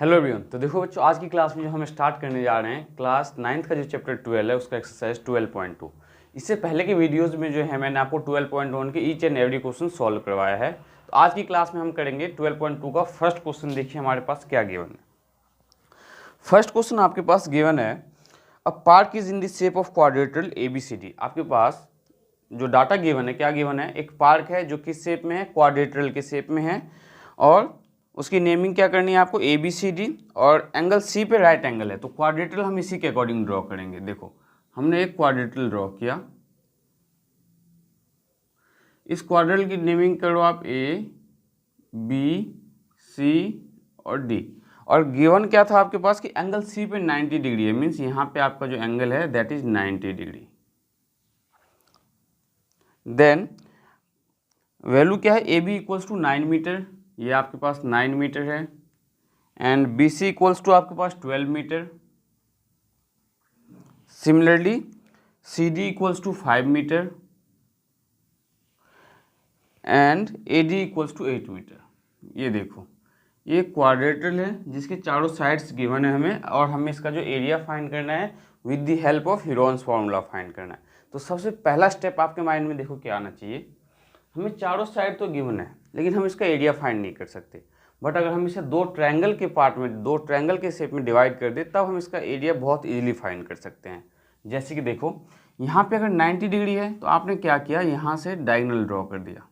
Hello everyone. तो देखो बच्चों, आज की क्लास में जो हम स्टार्ट करने जा रहे हैं क्लास 9th का जो चैप्टर 12 है उसका एक्सरसाइज 12.2। इससे पहले के वीडियोस में जो है मैंने आपको 12.1 के each and every question solve करवाया है। तो आज की क्लास में हम करेंगे 12.2 का फर्स्ट क्वेश्चन। देखिए हमारे पास क्या गिवन है। फर्स्ट क्वेश्चन आपके पास गिवन है, a park is in the shape of quadrilateral ABCD। आपके पास जो डाटा गिवन है, क्या गिवन है, एक पार्क है जो किस शेप में है, क्वाड्रेटरल के शेप में है, और उसकी नेमिंग क्या करनी है आपको, ABCD, और एंगल C पे राइट एंगल है। तो क्वाड्रेटरल हम इसी के अकॉर्डिंग ड्रॉ करेंगे। देखो हमने एक क्वाड्रेटरल ड्रॉ किया, इस क्वाड्रेटरल की नेमिंग करो आप A, B, C और D। और गिवन क्या था आपके पास कि एंगल C पे 90 डिग्री है, मीन्स यहाँ पे आपका जो एंगल है that is 90 degree. Then value क्या है, AB इक्वल्स टू 9 मीटर, ये आपके पास 9 मीटर है, एंड BC इक्वल्स टू आपके पास 12 metre. Similarly CD equals to 5 metre and AD equals to 8 metre. ये देखो ये क्वाड्रेटरल है जिसके चारों साइड्स गिवन है हमें, और हमें इसका जो एरिया फाइंड करना है with the help of Heron's formula find करना है। तो सबसे पहला स्टेप आपके माइंड में देखो क्या आना चाहिए, हमें चारों साइड तो गिवन है लेकिन हम इसका एरिया फाइंड नहीं कर सकते। बट अगर हम इसे दो ट्रायंगल के पार्ट में, दो ट्रायंगल के शेप में डिवाइड कर दे तब हम इसका एरिया बहुत इजीली फाइंड कर सकते हैं। जैसे कि देखो यहाँ पे अगर 90 डिग्री है तो आपने क्या किया, यहाँ से डायगोनल ड्रॉ कर दिया।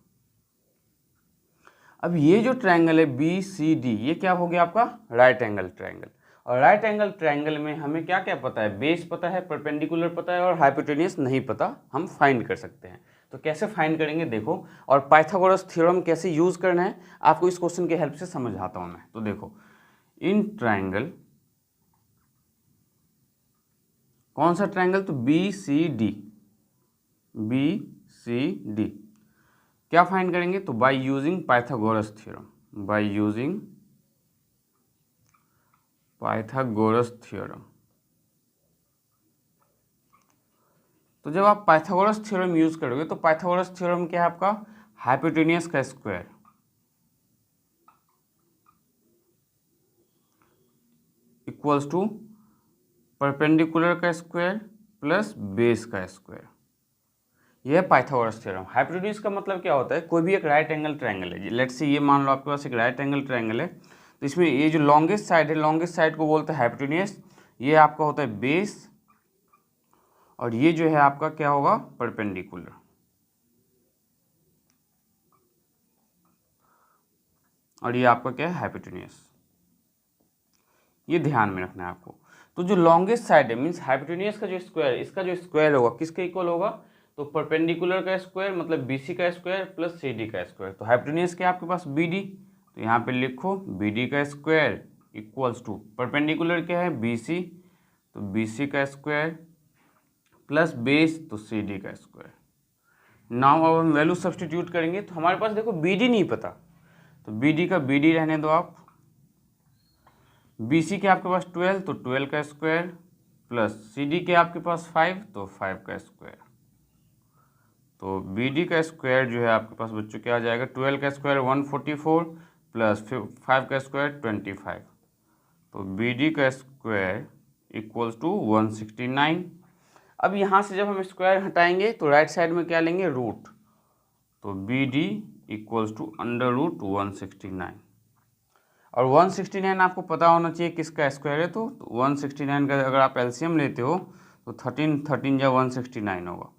अब ये जो ट्रायंगल है BCD, ये क्या हो गया आपका राइट एंगल ट्रायंगल। और राइट एंगल ट्रायंगल में हमें क्या क्या पता है, बेस पता है, परपेंडिकुलर पता है, और हाइपोटेन्यूस नहीं पता, हम फाइंड कर सकते हैं। तो कैसे फाइंड करेंगे देखो, और पाइथागोरस थ्योरम कैसे यूज करना है आपको इस क्वेश्चन के हेल्प से समझाता हूं मैं। तो देखो इन ट्रायंगल, कौन सा ट्रायंगल, तो BCD, BCD क्या फाइंड करेंगे, तो by using Pythagoras theorem, by using Pythagoras theorem. तो जब आप पाइथागोरस थ्योरम यूज करोगे तो पाइथागोरस थ्योरम क्या है आपका, हाइपोटेन्यूस का स्क्वायर इक्वल्स टू परपेंडिकुलर का स्क्वायर प्लस बेस का स्क्वायर। यह है पाइथागोरस थ्योरम। हाइपोटेन्यूस का मतलब क्या होता है, कोई भी एक राइट एंगल ट्रायंगल है, लेट्स से ये मान लो आपके पास एक राइट एंगल ट्रायंगल है, तो इसमें ये जो लॉन्गेस्ट साइड है, लॉन्गेस्ट साइड को बोलते हैं हाइपोटेन्यूस, ये आपका होता है बेस, और ये जो है आपका क्या होगा, परपेंडिकुलर। और ये आपका क्या है, हाइपोटेन्यूस। ये ध्यान में रखना है आपको। तो जो लॉन्गेस्ट साइड है मीन्स हाइपोटेन्यूस का जो स्क्वायर, इसका जो स्क्वायर होगा किसके इक्वल होगा, तो परपेंडिकुलर का स्क्वायर मतलब BC का स्क्वायर प्लस CD का स्क्वायर। तो हाइपोटेन्यूस क्या है आपके पास BD, तो यहाँ पे लिखो BD का स्क्वायर इक्वल्स टू परपेंडिकुलर क्या है BC, तो BC का स्क्वायर प्लस बेस तो CD का स्क्वायर। नाउ अब हम वैल्यू सब्सटीट्यूट करेंगे तो हमारे पास देखो BD नहीं पता, तो BD का BD रहने दो आप, BC के आपके पास 12 तो 12 का स्क्वायर प्लस CD के आपके पास 5 तो 5 का स्क्वायर। तो BD का स्क्वायर जो है आपके पास बच्चों क्या आ जाएगा, 12 का स्क्वायर 144 प्लस 5 का स्क्वायर 25, तो BD का स्क्वायर इक्वल्स टू 169। अब यहाँ से जब हम स्क्वायर हटाएंगे तो राइट साइड में क्या लेंगे, रूट, तो BD equals to under root 169। और 169 आपको पता होना चाहिए किसका स्क्वायर है, तो 169 का अगर आप एलसीएम लेते हो तो 13 या 169 होगा।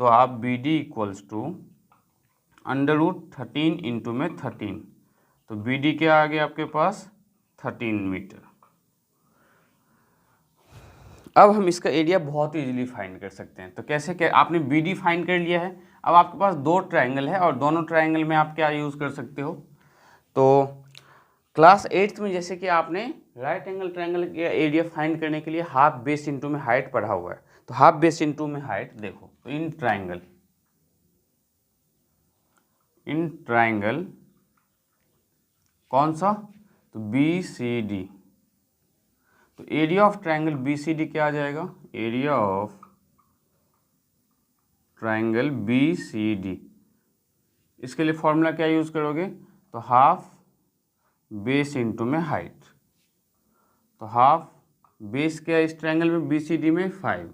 तो आप BD equals to under root 13 into में 13, तो BD क्या आ गया आपके पास 13 मीटर। अब हम इसका एरिया बहुत इजीली फाइंड कर सकते हैं। तो कैसे, क्या आपने BD फाइंड कर लिया है, अब आपके पास दो ट्रायंगल है और दोनों ट्रायंगल में आप क्या यूज़ कर सकते हो, तो क्लास 8th में जैसे कि आपने राइट एंगल ट्रायंगल का एरिया फाइंड करने के लिए हाफ बेस इंटू में हाइट पढ़ा हुआ है, तो हाफ बेस इंटू में हाइट देखो, तो इन ट्रायंगल कौन सा, तो BCD, तो एरिया ऑफ ट्रायंगल BCD क्या आ जाएगा, एरिया ऑफ ट्रायंगल BCD, इसके लिए फॉर्मूला क्या यूज करोगे, तो हाफ बेस इंटू में हाइट, तो हाफ बेस क्या है इस ट्रायंगल में BCD में 5,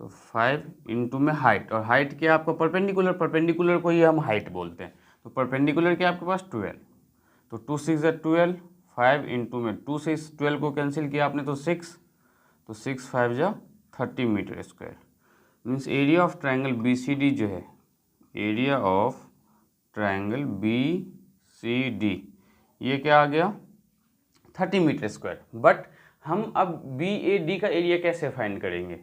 तो 5 इंटू में हाइट, और हाइट क्या है आपका परपेंडिकुलर को ही हम हाइट बोलते हैं, तो परपेंडिकुलर क्या है आपके पास 12, तो 2 6 ज़ा 12, 5 इंटू में 2 से इस 12 को कैंसिल किया आपने तो 6, तो 6 5 ज़ा 30 metre square. Means area of triangle BCD जो है, एरिया ऑफ ट्रायंगल BCD ये क्या आ गया 30 मीटर स्क्वायर। बट हम अब BAD का एरिया कैसे फाइंड करेंगे,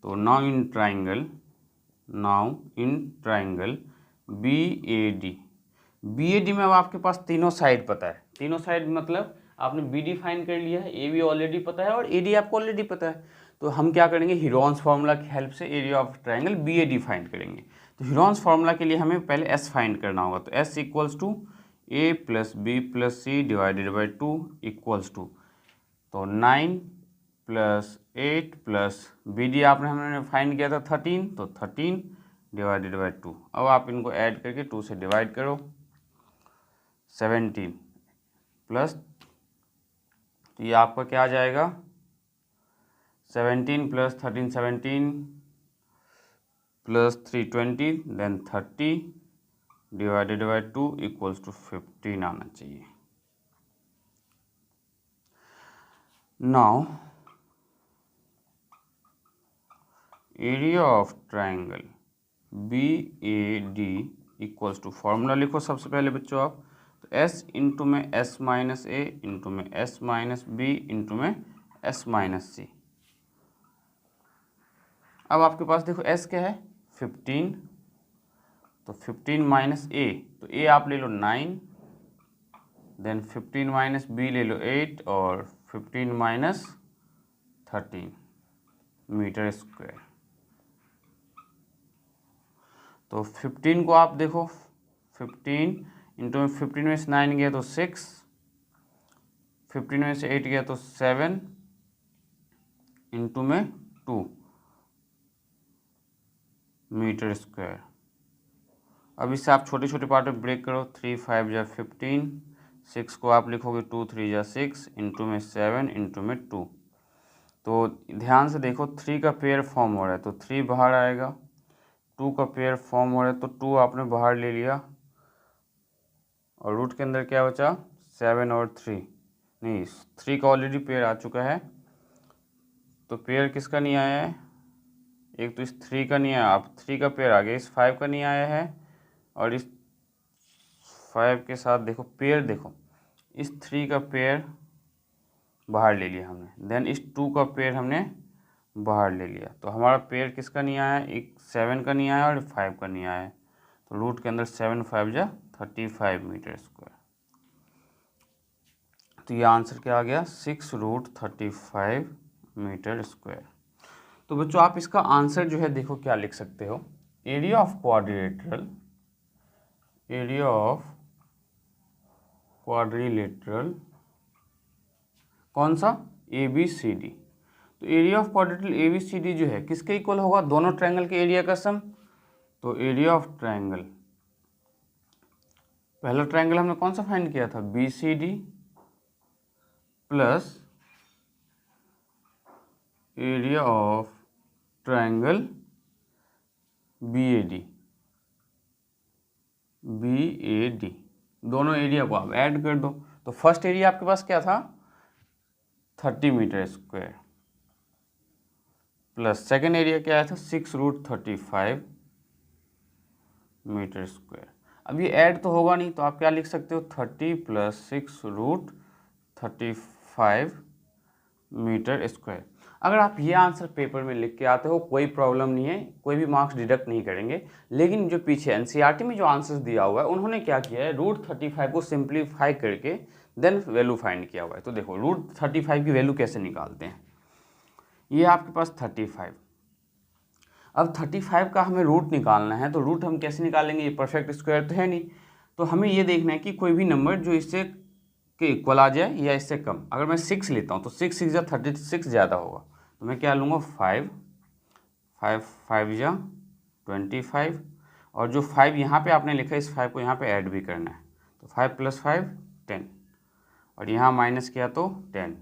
तो नाउ इन ट्रायंगल BAD में अब आपके पास तीनों साइड पता है, तीनों साइड मतलब आपने BD फाइंड कर लिया है, AB ऑलरेडी पता है और AD आपको ऑलरेडी पता है, तो हम क्या करेंगे हीरोन्स फार्मूला की हेल्प से area of triangle BAD find करेंगे। तो हीरोन्स फार्मूला के लिए हमें पहले S फाइंड करना होगा, तो S equals to A plus B plus C divided by 2 equals to, तो 9 प्लस 8 प्लस BD आपने हमने फाइंड किया था 13, तो 13 डिवाइडेड बाई 2। अब आप इनको ऐड करके 2 से डिवाइड करो, 17 प्लस, तो ये आपका क्या आ जाएगा 17 plus 13 17 plus 3 20 then 30 divided by 2 equals to 15 आना चाहिए। Now area of triangle BAD equals to, formula लिखो सबसे पहले बच्चों आप, तो S इंटू में S माइनस A इंटू में S माइनस B इंटू में S माइनस C। अब आपके पास देखो S क्या है 15, तो 15 माइनस A, तो A आप ले लो 9, देन 15 माइनस B ले लो 8 और 15 माइनस 13 मीटर स्क्वायर। तो 15 को आप देखो 15 इंटू में 15 में से 9 गया तो 6, 15 में से 8 गया तो 7 इंटू में 2 मीटर स्क्वायर। अब इससे आप छोटे छोटे पार्ट में ब्रेक करो, 3 5 जा 15, 6 को आप लिखोगे 2 3 जा 6 इंटू में 7 इंटू में 2। तो ध्यान से देखो 3 का पेयर फॉर्म हो रहा है तो 3 बाहर आएगा, 2 का पेयर फॉर्म हो रहा है तो 2 आपने बाहर ले लिया, और रूट के अंदर क्या बचा 7 और 3, नहीं 3 का ऑलरेडी पेयर आ चुका है, तो पेयर किसका नहीं आया है, एक तो इस 3 का नहीं आया, अब 3 का पेयर आ गया, इस 5 का नहीं आया है, और इस 5 के साथ देखो पेयर, देखो इस 3 का पेयर बाहर ले लिया हमने, देन इस 2 का पेयर हमने बाहर ले लिया, तो हमारा पेयर किसका नहीं आया, एक 7 का नहीं आया और 5 का नहीं आया है, तो रूट के अंदर 7 5 जा 35 मीटर स्क्वायर। तो ये आंसर क्या आ गया 6 रूट 35 मीटर स्क्वायर। तो बच्चों आप इसका आंसर जो है देखो क्या लिख सकते हो, एरिया ऑफ क्वाड्रिलेटरल कौन सा ABCD। तो एरिया ऑफ क्वाड्रिलेटरल ABCD जो है किसके इक्वल होगा, दोनों ट्रायंगल के एरिया का सम। तो एरिया ऑफ ट्रायंगल, पहला ट्रायंगल हमने कौन सा फाइंड किया था BCD plus area of triangle BAD, दोनों एरिया को आप ऐड कर दो, तो फर्स्ट एरिया आपके पास क्या था 30 metre square, plus second area क्या आया था 6 रूट 35 मीटर स्क्वायर। अब ये ऐड तो होगा नहीं, तो आप क्या लिख सकते हो 30 प्लस 6 रूट 35 मीटर स्क्वायर। अगर आप ये आंसर पेपर में लिख के आते हो कोई प्रॉब्लम नहीं है, कोई भी मार्क्स डिडक्ट नहीं करेंगे, लेकिन जो पीछे NCERT में जो आंसर्स दिया हुआ है उन्होंने क्या किया है, रूट 35 को सिंप्लीफाई करके देन वैल्यू फाइंड किया हुआ है। तो देखो रूट 35 की वैल्यू कैसे निकालते हैं, ये आपके पास 35, अब 35 का हमें रूट निकालना है, तो रूट हम कैसे निकालेंगे, ये परफेक्ट स्क्वायर तो है नहीं, तो हमें ये देखना है कि कोई भी नंबर जो इससे के इक्वल आ जाए या इससे कम। अगर मैं 6 लेता हूँ तो 6 6 जा 36 ज़्यादा होगा, तो मैं क्या लूँगा 5 5 5 जा 25, और जो 5 यहाँ पे आपने लिखा है इस 5 को यहाँ पे ऐड भी करना है, तो 5 प्लस 5 10, और यहाँ माइनस किया तो 10,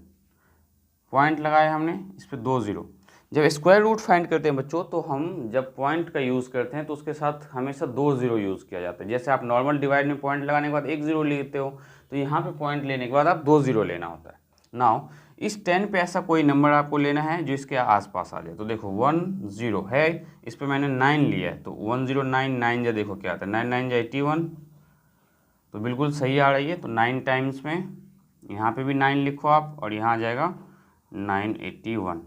पॉइंट लगाया हमने, इस पर 2 ज़ीरो। जब स्क्वायर रूट फाइंड करते हैं बच्चों, तो हम जब पॉइंट का यूज़ करते हैं तो उसके साथ हमेशा 2 ज़ीरो यूज़ किया जाता है। जैसे आप नॉर्मल डिवाइड में पॉइंट लगाने के बाद 1 ज़ीरो लेते हो, तो यहाँ पे पॉइंट लेने के बाद आप 2 ज़ीरो लेना होता है। नाउ इस 10 पे ऐसा कोई नंबर आपको लेना है जो इसके आसपास आ जाए। तो देखो 1 0 है, इस पे मैंने 9 लिया है, तो 1099 जा देखो क्या आता है, 9 9 जा 81, तो बिल्कुल सही आ रही है। तो 9 टाइम्स में यहाँ पे भी 9 लिखो आप, और यहाँ आ जाएगा 981।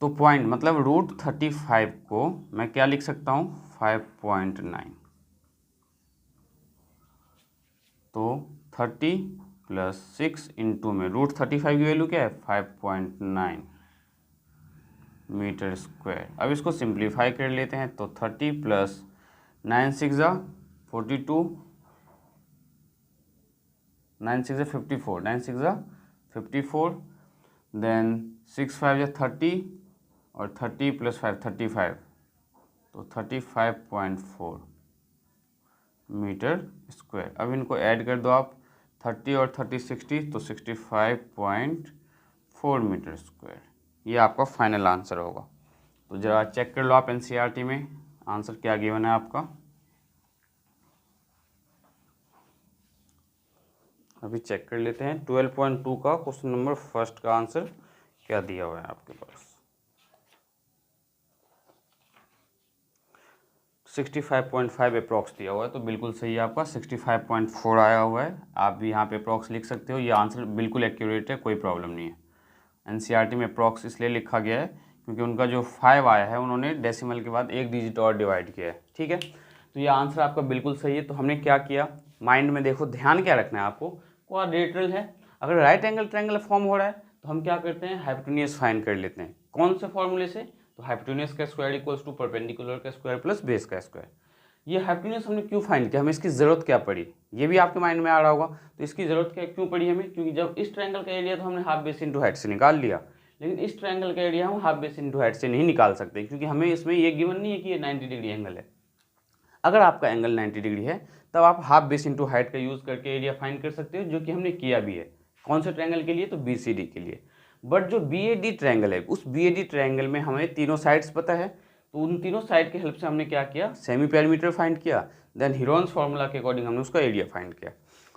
तो पॉइंट मतलब √35 को मैं क्या लिख सकता हूँ, 5.9। तो 30 + 6 इंटू में √35 की वैल्यू क्या है, 5.9 मीटर स्क्वायर। अब इसको सिंप्लीफाई कर लेते हैं, तो 30 + 9 6 जा 42, 9 6 जा 54, 9 6 जा 54, देन 6 5 जा 30, और 30 + 5 35, तो 35.4 मीटर स्क्वायर। अब इनको ऐड कर दो आप, 30 और 30 60, तो 65.4 मीटर स्क्वायर। ये आपका फाइनल आंसर होगा। तो जरा चेक कर लो आप एनसीईआरटी में आंसर क्या गिवन है आपका। अभी चेक कर लेते हैं 12.2 का क्वेश्चन नंबर फर्स्ट का आंसर क्या दिया हुआ है आपके पास। 65.5 अप्रॉक्स दिया हुआ है, तो बिल्कुल सही है आपका, 65.4 आया हुआ है। आप भी यहाँ पे अप्रॉक्स लिख सकते हो, ये आंसर बिल्कुल एक्यूरेट है, कोई प्रॉब्लम नहीं है। एनसीईआरटी में अप्रॉक्स इसलिए लिखा गया है क्योंकि उनका जो 5 आया है उन्होंने डेसिमल के बाद 1 डिजिट और डिवाइड किया है, ठीक है। तो ये आंसर आपका बिल्कुल सही है। तो हमने क्या किया, माइंड में देखो, ध्यान क्या रखना है आपको, क्वाड्रेटरल है, अगर राइट एंगल ट्रायंगल फॉर्म हो रहा है तो हम क्या करते हैं, हाइपोटेन्यूज फाइंड कर लेते हैं। कौन से फॉर्मूले से, तो हाइपोटेन्यूज का स्क्वायर इक्वल्स टू परपेंडिकुलर का स्क्वायर प्लस बेस का स्क्वायर। ये हाइपोटेन्यूज हमने क्यों फाइंड किया, हमें इसकी ज़रूरत क्या पड़ी, ये भी आपके माइंड में आ रहा होगा। तो इसकी ज़रूरत क्या क्यों पड़ी हमें, क्योंकि जब इस ट्रायंगल का एरिया तो हमने हाफ बेस इंटू हाइट से निकाल लिया, लेकिन इस ट्रायंगल का एरिया हम हाफ बेस इंटू हाइट से नहीं निकाल सकते, क्योंकि हमें इसमें ये गिवन नहीं है कि ये 90 डिग्री एंगल है। अगर आपका एंगल 90 डिग्री है तब आप हाफ बेस इंटू हाइट का यूज़ करके एरिया फाइंड कर सकते हो, जो कि हमने किया भी है। कौन से ट्रायंगल के लिए, तो BCD के लिए। बट जो BAD ट्रायंगल है, उस BAD ट्रायंगल में हमें तीनों साइड्स पता है, तो उन तीनों साइड के हेल्प से हमने क्या किया, सेमी पेरीमीटर फाइंड किया, देन हीरोन्स फार्मूला के अकॉर्डिंग हमने उसका एरिया फाइंड किया।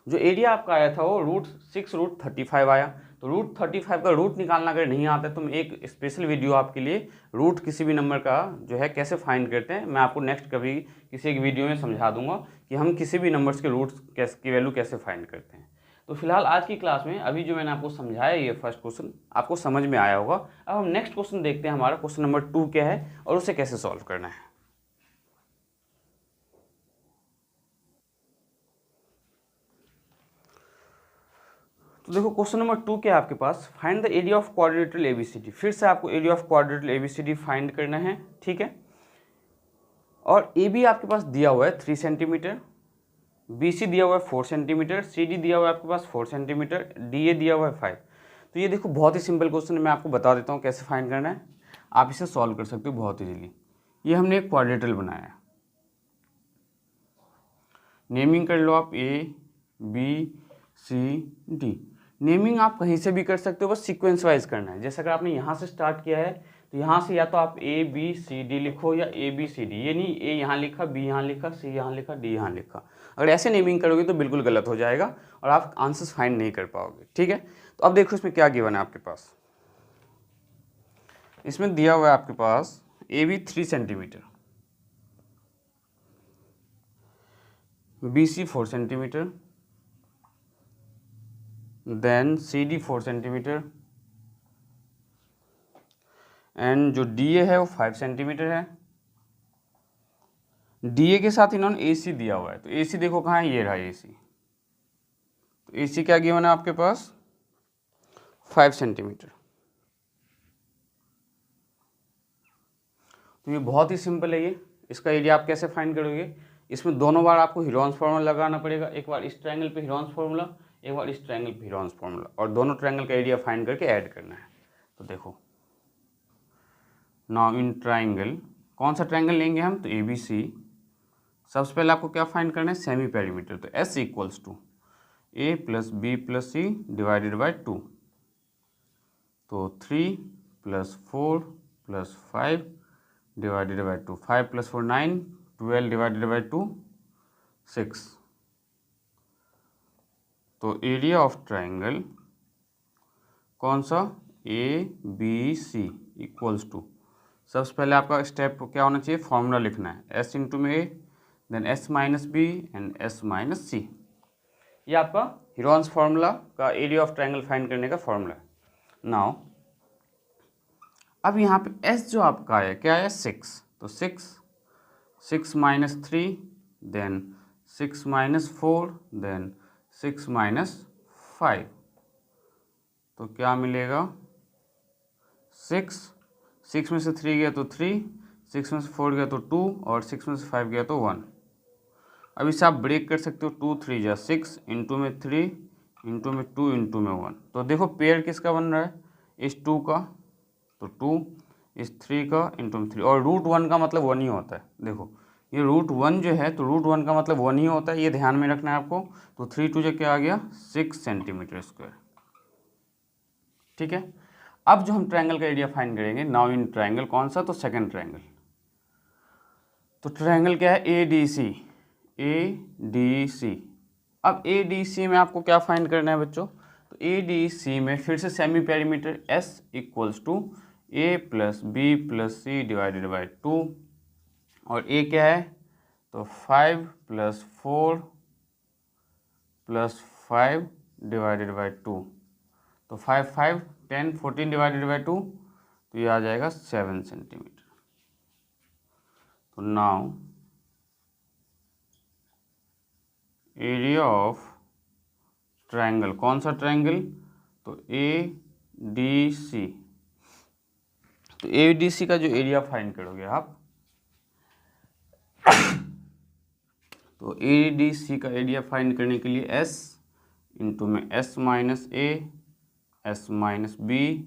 जो एरिया आपका आया था वो √6 √35 आया। तो √35 का रूट निकालना अगर नहीं आता है तो मैं एक स्पेशल वीडियो आपके लिए रूट किसी भी नंबर का जो है कैसे फाइंड करते हैं, मैं आपको नेक्स्ट कभी किसी एक वीडियो में समझा दूंगा कि हम किसी भी नंबर्स के रूट्स की वैल्यू कैसे फाइंड करते हैं। तो फिलहाल आज की क्लास में अभी जो मैंने आपको समझाया ये फर्स्ट क्वेश्चन आपको समझ में आया होगा। अब हम नेक्स्ट क्वेश्चन देखते हैं, हमारा क्वेश्चन नंबर 2 क्या है और उसे कैसे सॉल्व करना है। तो देखो क्वेश्चन नंबर 2 क्या है आपके पास, find the area of quadrilateral ABCD। फिर से आपको area of quadrilateral ABCD find करना है, ठीक है। और AB आपके पास दिया हुआ है 3 सेंटीमीटर, BC दिया हुआ है 4 सेंटीमीटर, CD दिया हुआ है आपके पास 4 सेंटीमीटर, DA दिया हुआ है 5। तो ये देखो बहुत ही सिंपल क्वेश्चन है, मैं आपको बता देता हूँ कैसे फाइंड करना है, आप इसे सॉल्व कर सकते हो बहुत इजीली। ये हमने एक क्वाड्रिलेटरल बनाया है, नेमिंग कर लो आप ABCD। नेमिंग आप कहीं से भी कर सकते हो, बस सीक्वेंस वाइज करना है। जैसे अगर आपने यहाँ से स्टार्ट किया है तो यहाँ से या तो आप ABCD लिखो या ABCD, ये नहीं A यहाँ लिखा, B यहाँ लिखा, C यहाँ लिखा, D यहाँ लिखा। अगर ऐसे नेमिंग करोगे तो बिल्कुल गलत हो जाएगा और आप आंसर्स फाइंड नहीं कर पाओगे, ठीक है। तो अब देखो इसमें क्या गिवन है आपके पास, इसमें दिया हुआ है आपके पास AB 3 centimetre, BC 4 centimetre, then CD 4 centimetre, and जो DA है वो 5 सेंटीमीटर है। DA के साथ इन्होंने AC दिया हुआ है, तो AC देखो कहाँ है, ये रहा AC। तो AC क्या गिवन है आपके पास, 5 सेंटीमीटर। तो ये बहुत ही सिंपल है, ये इसका एरिया आप कैसे फाइंड करोगे, इसमें दोनों बार आपको हीरोन्स फार्मूला लगाना पड़ेगा, एक बार इस ट्रायंगल पे हीरोन्स फार्मूला, एक बार इस ट्रायंगल पे हीरोन्स फार्मूला, और दोनों ट्रायंगल का एरिया फाइंड करके ऐड करना है। तो देखो नाउ इन ट्रायंगल, कौन सा ट्रायंगल लेंगे हम, तो ABC। सबसे पहले आपको क्या फाइंड करना है, सेमी पेरीमीटर। तो S = A + B + C divided by 2। तो 3 + 4 + 5 डिवाइडेड बाई 2, 5 + 4 9, 12 डिवाइडेड बाई 2 6। तो एरिया ऑफ ट्राइंगल कौन सा, ABC इक्वल्स टू, सबसे पहले आपका स्टेप क्या होना चाहिए, फॉर्मूला लिखना है, S इंटू में A, then S minus B and S minus C। ये आपका हीरोन्स फार्मूला का एरिया ऑफ ट्राइंगल फाइंड करने का फार्मूला है। नाउ अब यहाँ पे S जो आपका है क्या है, 6, तो 6 minus 3, then 6 minus 4, then 6 minus 5, तो क्या मिलेगा 6 में से 3 गया तो 3, 6 में से 4 गया तो 2 और 6 में से 5 गया तो 1। अब इसे आप ब्रेक कर सकते हो, 2 3 जा 6, इंटू में 3, इंटू में 2, इंटू में 1। तो देखो पेयर किसका बन रहा है, इस 2 का, तो 2, इस 3 का, इंटू में 3, और √1 का मतलब 1 ही होता है। देखो ये √1 जो है, तो √1 का मतलब 1 ही होता है, ये ध्यान में रखना है आपको। तो 3 2 जो क्या आ गया, 6 सेंटीमीटर स्क्वायर। ठीक है, अब जो हम ट्रायंगल का एरिया फाइंड करेंगे, नाउ इन ट्रायंगल कौन सा, तो सेकंड ट्रायंगल। तो ट्रायंगल क्या है, ADC। अब ADC में आपको क्या फाइंड करना है बच्चों, तो ADC में फिर से semi perimeter S equals to A + B + C divided by 2, और A क्या है, तो 5 + 4 + 5 डिवाइडेड बाई 2, तो 5 5 10 14 डिवाइडेड बाई 2, तो ये आ जाएगा 7 सेंटीमीटर। तो नाउ एरिया ऑफ ट्रायंगल, कौन सा ट्रायंगल, तो ADC। तो ADC का जो एरिया फाइंड करोगे आप, तो ADC का एरिया फाइंड करने के लिए S इंटू में S minus A, S minus B,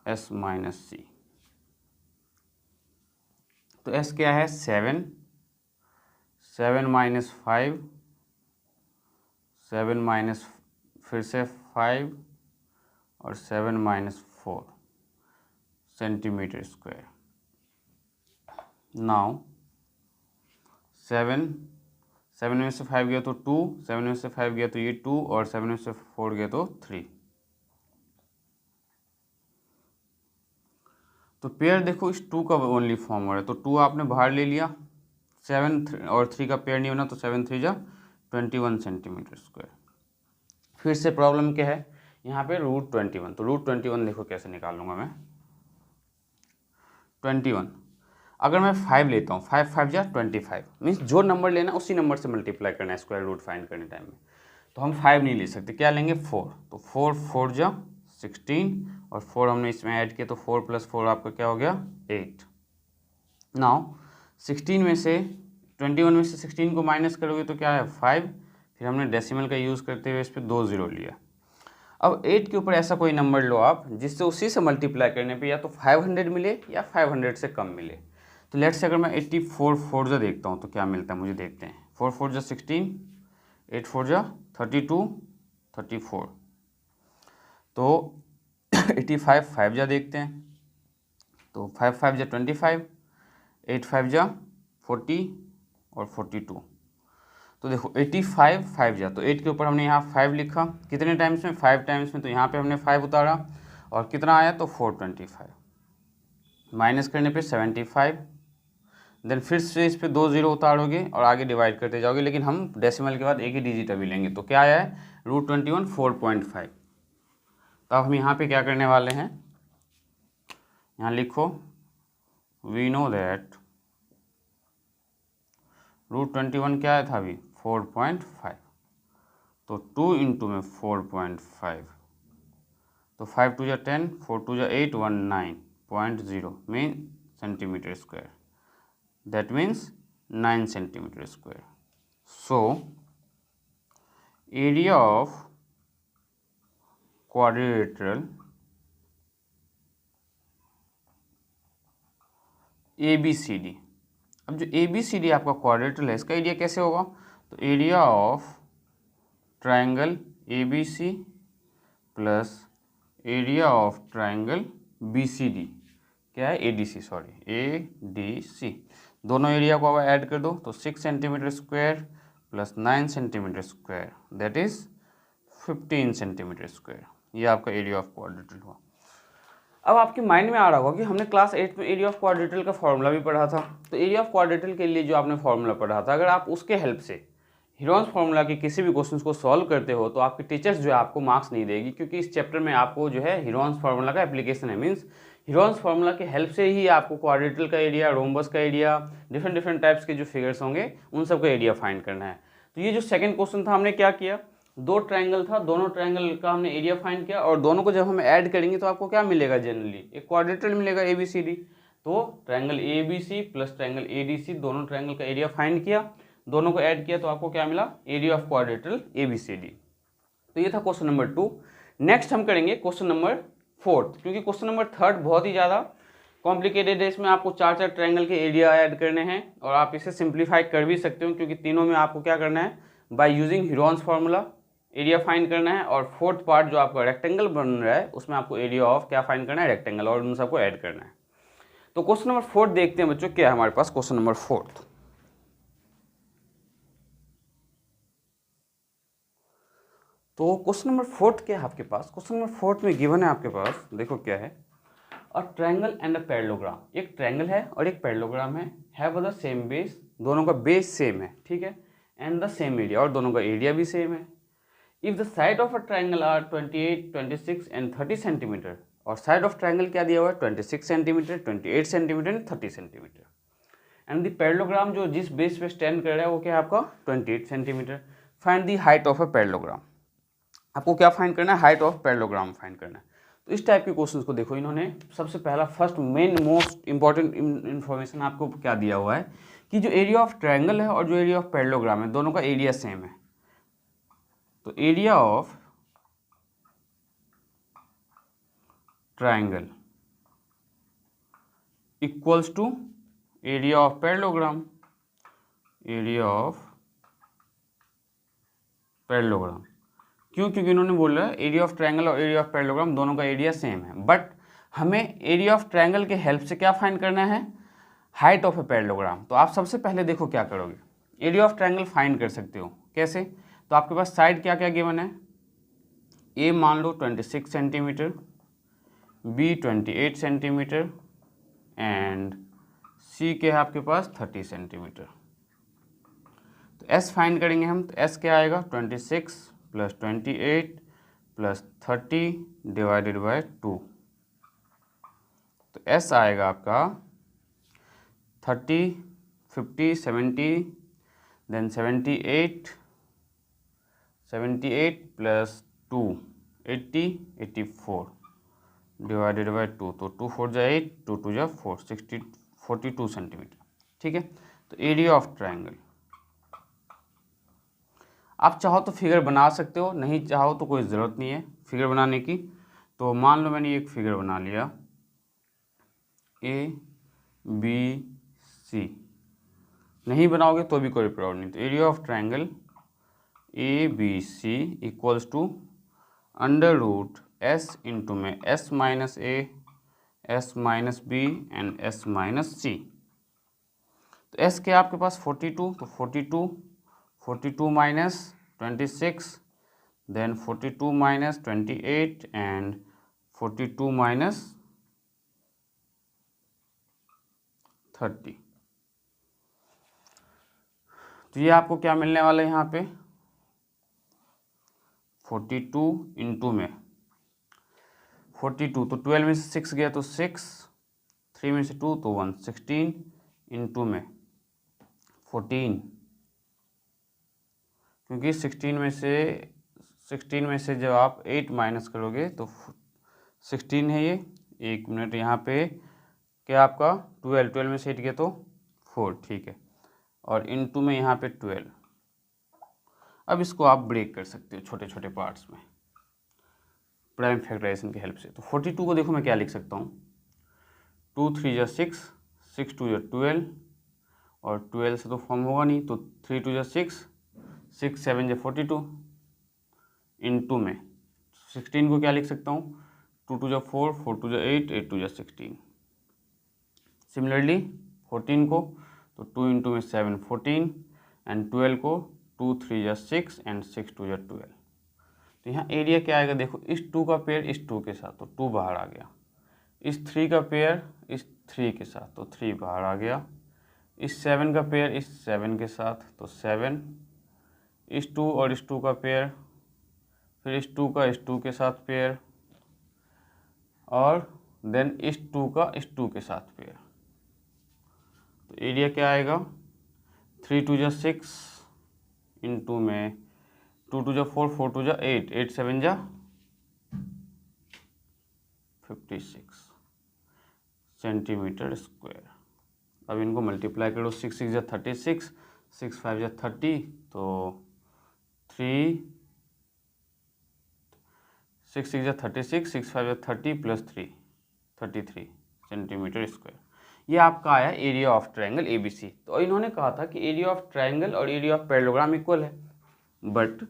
S minus C। तो S क्या है, 7, 7 माइनस 5, 7 माइनस फिर से 5 और 7 माइनस 4 सेंटीमीटर स्क्वायर। नाउ 7 में से 5 गया तो 2, 7 में से 5 गया तो ये 2, और 7 में से 4 गया तो 3। तो पेयर देखो इस 2 का ओनली फॉर्म हो रहा है, तो 2 आपने बाहर ले लिया, 7 और 3 का पेयर नहीं बना, तो 7 3 जा 21 सेंटीमीटर स्क्वायर। फिर से प्रॉब्लम क्या है यहाँ पे, √21। तो √21 देखो कैसे निकालूंगा मैं, 21 अगर मैं 5 लेता हूँ, 5 5 जा 25, मीन्स जो नंबर लेना उसी नंबर से मल्टीप्लाई करना है स्क्वायर रूट फाइंड करने टाइम में। तो हम 5 नहीं ले सकते, क्या लेंगे 4, तो 4 4 जा 16, और 4 हमने इसमें ऐड किया, तो 4 + 4 आपका क्या हो गया 8। नाउ 16 में से 21 में से 16 को माइनस करोगे तो क्या है 5, फिर हमने डेसिमल का यूज़ करते हुए इस पर 2 0 लिया। अब 8 के ऊपर ऐसा कोई नंबर लो आप जिससे उसी से मल्टीप्लाई करने पे या तो 500 मिले या 500 से कम मिले। तो लेट्स से अगर मैं 84 4 जा देखता हूँ तो क्या मिलता है मुझे, देखते हैं। 4 4 जा 16, 8 4 जा 32 34, तो 85 5 जा देखते हैं, तो 5 5 जा 25, 8 5 जा 40 और 42। तो देखो 85 5 जा, तो 8 के ऊपर हमने यहाँ 5 लिखा, कितने टाइम्स में 5 टाइम्स में, तो यहाँ पे हमने 5 उतारा और कितना आया तो 425, माइनस करने पे 75, देन फिर से इस पे 2 0 उतारोगे और आगे डिवाइड करते जाओगे, लेकिन हम डेसिमल के बाद एक ही डिजिट अभी लेंगे, तो क्या आया है √21 4.5। तो अब हम यहाँ पे क्या करने वाले हैं, यहाँ लिखो वी नो दैट √21 क्या आया था अभी 4.5, तो 2 इंटू में 4.5, तो 5 2 जा 10, 4 2 जा 8, 19.0 mean centimetre square, that means 9 centimetre square. So area of quadrilateral ABCD। अब जो ABCD आपका क्वाड्रिलेटरल है इसका एरिया कैसे होगा, तो area of triangle ABC plus area of triangle BCD क्या है, ADC, सॉरी ADC। दोनों एरिया को अब ऐड कर दो तो 6 centimetre square plus 9 centimetre square that is 15 centimetre square. ये आपका एरिया ऑफ क्वाड्रेटल हुआ। अब आपके माइंड में आ रहा होगा कि हमने क्लास 8 में एरिया ऑफ क्वाड्रेटल का फॉर्मूला भी पढ़ा था, तो एरिया ऑफ क्वाड्रेटल के लिए जो आपने फॉर्मूला पढ़ा था, अगर आप उसके हेल्प से हीरोन्स फार्मूला के किसी भी क्वेश्चन को सॉल्व करते हो तो आपके टीचर्स जो है आपको मार्क्स नहीं देगी, क्योंकि इस चैप्टर में आपको जो है हीरोन्स फार्मूला का एप्लीकेशन है। मीन्स हीरोन्स फार्मूला के हेल्प से ही आपको क्वाड्रेटल का एरिया, रोम्बस का एरिया, डिफरेंट टाइप्स के जो फिगर्स होंगे उन सब का एरिया फाइंड करना है। तो ये जो सेकंड क्वेश्चन था, हमने क्या किया, दो ट्रायंगल था, दोनों ट्रायंगल का हमने एरिया फाइंड किया और दोनों को जब हम ऐड करेंगे तो आपको क्या मिलेगा, जनरली एक क्वाड्रेटल मिलेगा ABCD। तो triangle ABC plus triangle ADC, दोनों ट्रायंगल का एरिया फाइंड किया, दोनों को ऐड किया तो आपको क्या मिला, एरिया ऑफ क्वाड्रेटल ABCD। तो ये था क्वेश्चन नंबर 2। नेक्स्ट हम करेंगे क्वेश्चन नंबर 4, क्योंकि क्वेश्चन नंबर 3 बहुत ही ज़्यादा कॉम्प्लिकेटेड है। इसमें आपको 4 ट्रायंगल के एरिया ऐड करने हैं और आप इसे सिंप्लीफाई कर भी सकते हो, क्योंकि तीनों में आपको क्या करना है, by using Heron's formula area find करना है। और 4th पार्ट जो आपका रेक्टेंगल बन रहा है उसमें आपको एरिया ऑफ क्या फाइंड करना है, रेक्टेंगल, और उन सबको ऐड करना है। तो क्वेश्चन नंबर 4 देखते हैं बच्चों, क्या है हमारे पास क्वेश्चन नंबर 4। तो क्वेश्चन नंबर 4 क्या है आपके पास, क्वेश्चन नंबर 4 में गिवन है आपके पास, देखो क्या है, a triangle and a parallelogram. एक ट्रायंगल है और एक पैरेललोग्राम है, हैव द सेम बेस, दोनों का बेस सेम है, ठीक है, एंड द सेम एरिया, और दोनों का एरिया भी सेम है। If the side of a triangle are 28, 26 and 30 centimetre, और साइड ऑफ ट्रायंगल क्या दिया हुआ है, 26 centimetre, 28 centimetre and 30 centimetre. And the parallelogram जो जिस बेस पे स्टैंड कर रहा है वो क्या है आपका 28 centimetre. Find the height of a parallelogram, आपको क्या फाइंड करना है, हाइट ऑफ पैरेललोग्राम फाइंड करना है। तो इस टाइप के क्वेश्चंस को देखो, इन्होंने सबसे पहला first main most important information आपको क्या दिया हुआ है कि जो एरिया ऑफ ट्रायंगल है और जो एरिया ऑफ पैरेललोग्राम है दोनों का एरिया सेम है। तो area of triangle equals to area of parallelogram, area of parallelogram. क्यों, क्योंकि इन्होंने बोला है एरिया ऑफ ट्रायंगल और एरिया ऑफ पैरेललोग्राम दोनों का एरिया सेम है, बट हमें एरिया ऑफ ट्रायंगल के हेल्प से क्या फाइंड करना है, हाइट ऑफ ए पैरेललोग्राम। तो आप सबसे पहले देखो क्या करोगे, एरिया ऑफ ट्रायंगल फाइंड कर सकते हो कैसे। तो आपके पास साइड क्या क्या गिवन है, ए मान लो 26 सेंटीमीटर, बी 28 सेंटीमीटर एंड सी के है आपके पास 30 सेंटीमीटर। तो एस फाइंड करेंगे हम, तो एस क्या आएगा 26 प्लस 28 प्लस 30 डिवाइडेड बाय 2। तो एस आएगा आपका 30, 50, 70 देन 78 प्लस 2 80, 84 डिवाइडेड बाय 2। तो 2 4 जा 8, 2 2 जा 4, 42 सेंटीमीटर, ठीक है। तो एरिया ऑफ ट्रायंगल, आप चाहो तो फिगर बना सकते हो, नहीं चाहो तो कोई ज़रूरत नहीं है फिगर बनाने की। तो मान लो मैंने एक फिगर बना लिया ABC, नहीं बनाओगे तो भी कोई प्रॉब्लम नहीं। तो area of triangle ABC equals to under root S into में S minus A, S minus B and S minus C। तो S क्या आपके पास 42, तो 42 minus 26 then 42 minus 28 and 42 minus 30। तो ये आपको क्या मिलने वाला है यहाँ पे 42 इंटू में 42, तो 12 में से 6 गया तो 6, 3 में से 2 तो 1, 16 इंटू में 14, क्योंकि 16 में से जब आप 8 माइनस करोगे तो 16 है ये। 1 मिनट, यहाँ पे क्या आपका 12 में से 8 गया तो 4, ठीक है, और इनटू में यहाँ पे 12। अब इसको आप ब्रेक कर सकते हो छोटे छोटे पार्ट्स में प्राइम फैक्टराइजेशन की हेल्प से। तो 42 को देखो मैं क्या लिख सकता हूँ, 2 3 जा 6, 6 2 जा 12, और 12 से तो फॉर्म होगा नहीं, तो 3 2 जा 6, 6 7 जा 42 इनटू में 16 को क्या लिख सकता हूँ 2 टू जा 4, 4 टू जा 8, 8 टू जा 16। सिमिलरली 14 को तो 2 इंटू में 7 14 एंड 12 को 2 3 जा 6 एंड 6 टू जा 12। तो यहाँ एरिया क्या आएगा, देखो इस 2 का पेयर इस 2 के साथ तो 2 बाहर आ गया, इस 3 का पेयर इस 3 के साथ तो 3 बाहर आ गया, इस 7 का पेयर इस 7 के साथ तो 7, इस 2 और इस 2 का पेयर, फिर इस 2 का इस 2 के साथ पेयर, और देन इस 2 का इस 2 के साथ पेयर। तो एरिया क्या आएगा, 3 टू जा 6 इंटू में 2 टू जा 4, 4 टू जा 8, 8 7 जा 56 सेंटीमीटर स्क्वायर। अब इनको मल्टीप्लाई करो, 6 6 जा 36, 6 5 जा 30, तो 3 6 6 जा 36, 6 5 जा 30 प्लस 3 33 सेंटीमीटर स्क्वायर। ये आपका आया एरिया ऑफ ट्रायंगल ABC। तो इन्होंने कहा था कि एरिया ऑफ ट्रायंगल और एरिया ऑफ पैरेललोग्राम इक्वल है, बट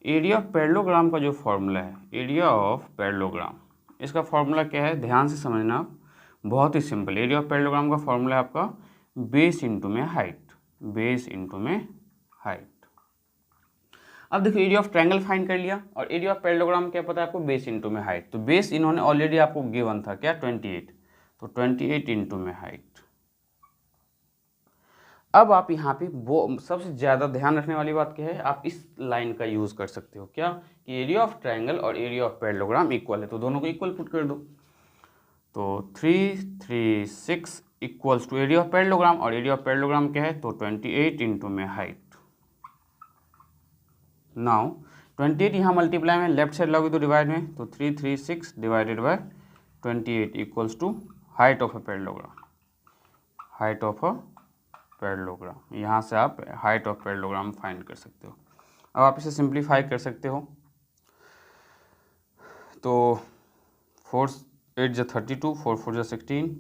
एरिया ऑफ पैरेललोग्राम का जो फॉर्मूला है, एरिया ऑफ पैरेललोग्राम, इसका फॉर्मूला क्या है, ध्यान से समझना आप, बहुत ही सिंपल। एरिया ऑफ पैरेललोग्राम का फॉर्मूला है आपका बेस इंटू में हाइट, बेस इंटू में हाइट। अब देखो एरिया ऑफ ट्रायंगल फाइंड कर लिया और एरिया ऑफ पैरेललोग्राम क्या पता है आपको, बेस इंटू में हाइट। तो बेस इन्होंने ऑलरेडी आपको गिवन था क्या, 28, तो 28 इंटू में हाइट। अब आप यहाँ पे वो सबसे ज़्यादा ध्यान रखने वाली बात क्या है, आप इस लाइन का यूज़ कर सकते हो क्या, कि एरिया ऑफ ट्रायंगल और एरिया ऑफ पैरेललोग्राम इक्वल है, तो दोनों को इक्वल पुट कर दो। तो 3 3 6 equals to area of parallelogram, और एरिया ऑफ पैरेललोग्राम क्या है, तो 28 इंटू में हाइट। नाउ 28 यहाँ मल्टीप्लाई में लेफ्ट साइड लोगे तो डिवाइड में, तो 3 3 6 divided by 28 equals to height of a parallelogram, height of a parallelogram. यहाँ से आप हाइट ऑफ पैरेललोग्राम फाइंड कर सकते हो। अब आप इसे सिंप्लीफाई कर सकते हो, तो 4 8 जा 32, 4 4 जा 16,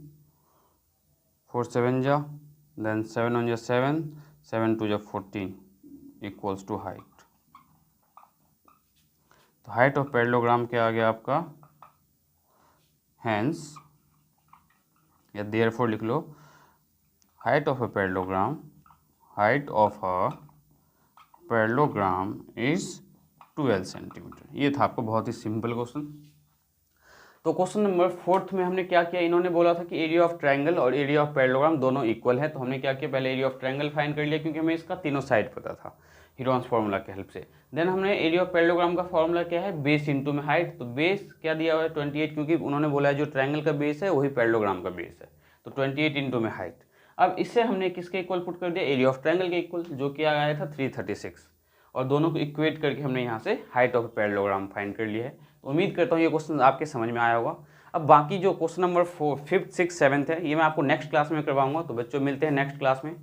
4 7 जा, देन 7 1 जा 7, 7 2 जा 14 इक्वल्स टू हाइट। तो हाइट ऑफ पैरेललोग्राम क्या आ गया आपका, हैंस या देयरफॉर लिख लो, height of a parallelogram, height of a parallelogram is 12 centimetre. ये था आपको बहुत ही सिंपल क्वेश्चन। तो क्वेश्चन नंबर 4 में हमने क्या किया, इन्होंने बोला था कि एरिया ऑफ ट्रायंगल और एरिया ऑफ पैरेललोग्राम दोनों इक्वल है। तो हमने क्या किया, पहले एरिया ऑफ ट्रायंगल फाइंड कर लिया क्योंकि हमें इसका तीनों साइड पता था हीरोन्स फार्मूला के हेल्प से। देन हमने एरिया ऑफ पैरेललोग्राम का फार्मूला क्या है, बेस इंटू में हाइट। तो बेस क्या दिया हुआ है 28, क्योंकि उन्होंने बोला है जो ट्रायंगल का बेस है वही पैरेललोग्राम का बेस है, तो 28 इंटू में हाइट। अब इससे हमने किसके इक्वल पुट कर दिया, एरिया ऑफ ट्रायंगल के इक्वल, जो कि आया था 336, और दोनों को इक्वेट करके हमने यहाँ से हाइट ऑफ पैरेललोग्राम फाइंड कर लिया है। तो उम्मीद करता हूँ ये क्वेश्चन आपके समझ में आया होगा। अब बाकी जो question number 4 5th 6th 7th है, ये मैं आपको नेक्स्ट क्लास में करवाऊंगा। तो बच्चों मिलते हैं नेक्स्ट क्लास में।